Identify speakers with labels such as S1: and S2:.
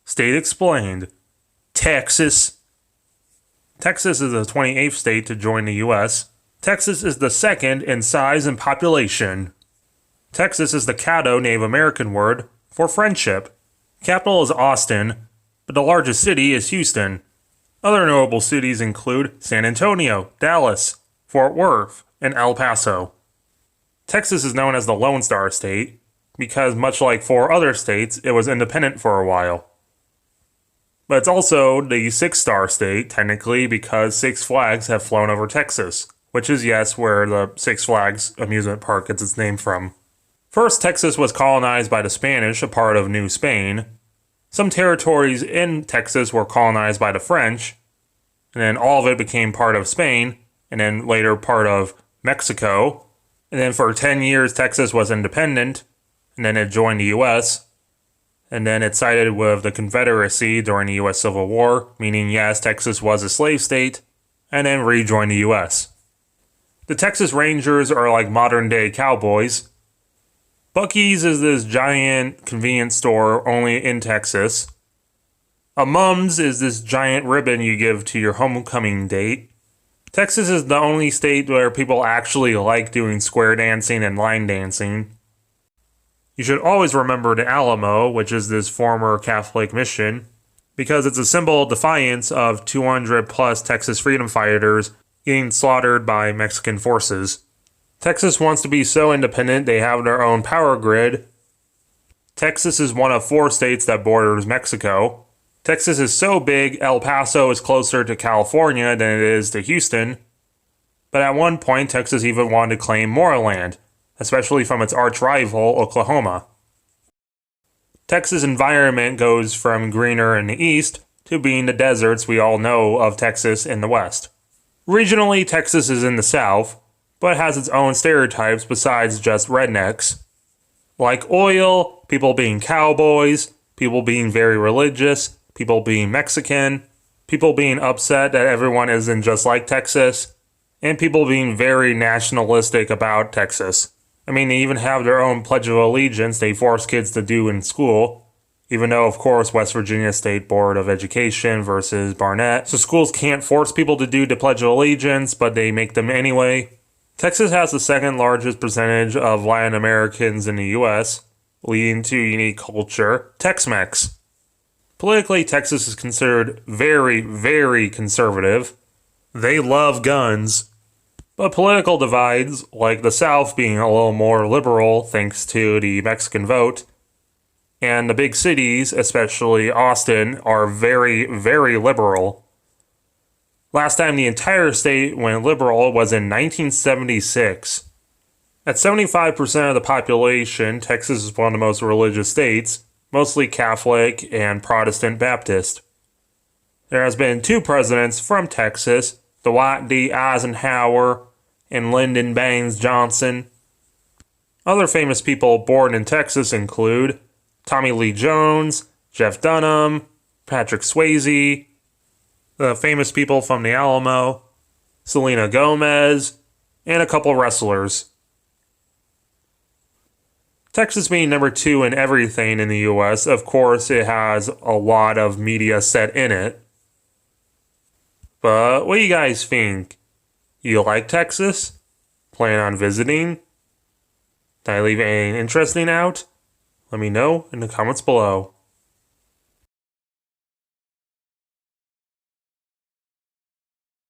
S1: State explained. Texas. Texas is the 28th state to join the U.S. Texas is the second in size and population. Texas is the Caddo Native American word for friendship. Capital is Austin, but the largest city is Houston. Other notable cities include San Antonio, Dallas, Fort Worth, and El Paso. Texas is known as the Lone Star State because, much like 4 other states, it was independent for a while. But it's also the 6-star state, technically, because 6 flags have flown over Texas, which is, yes, where the Six Flags amusement park gets its name from. First, Texas was colonized by the Spanish, a part of New Spain. Some territories in Texas were colonized by the French, and then all of it became part of Spain, and then later part of Mexico. And then for 10 years, Texas was independent, and then it joined the U.S., and then it sided with the Confederacy during the U.S. Civil War, meaning, yes, Texas was a slave state, and then rejoined the U.S. The Texas Rangers are like modern-day Cowboys. Buc-ee's is this giant convenience store only in Texas. A Mum's is this giant ribbon you give to your homecoming date. Texas is the only state where people actually like doing square dancing and line dancing. You should always remember the Alamo, which is this former Catholic mission, because it's a symbol of defiance of 200 plus Texas freedom fighters getting slaughtered by Mexican forces. Texas wants to be so independent they have their own power grid. Texas is one of 4 states that borders Mexico. Texas is so big, El Paso is closer to California than it is to Houston. But at one point, Texas even wanted to claim more land, especially from its arch-rival, Oklahoma. Texas' environment goes from greener in the east to being the deserts we all know of Texas in the west. Regionally, Texas is in the south, but has its own stereotypes besides just rednecks. Like oil, people being cowboys, people being very religious, people being Mexican, people being upset that everyone isn't just like Texas, and people being very nationalistic about Texas. I mean, they even have their own Pledge of Allegiance they force kids to do in school, even though, of course, West Virginia State Board of Education versus Barnett. So schools can't force people to do the Pledge of Allegiance, but they make them anyway. Texas has the second largest percentage of Latin Americans in the U.S., leading to unique culture, Tex-Mex. Politically, Texas is considered very, very conservative. They love guns. But political divides, like the South being a little more liberal thanks to the Mexican vote, and the big cities, especially Austin, are very, very liberal. Last time the entire state went liberal was in 1976. At 75% of the population, Texas is one of the most religious states, mostly Catholic and Protestant Baptist. There has been 2 presidents from Texas, Dwight D. Eisenhower and Lyndon Baines Johnson. Other famous people born in Texas include Tommy Lee Jones, Jeff Dunham, Patrick Swayze, the famous people from the Alamo, Selena Gomez, and a couple wrestlers. Texas being number 2 in everything in the U.S., of course it has a lot of media set in it. But what do you guys think? You like Texas? Plan on visiting? Did I leave anything interesting out? Let me know in the comments below.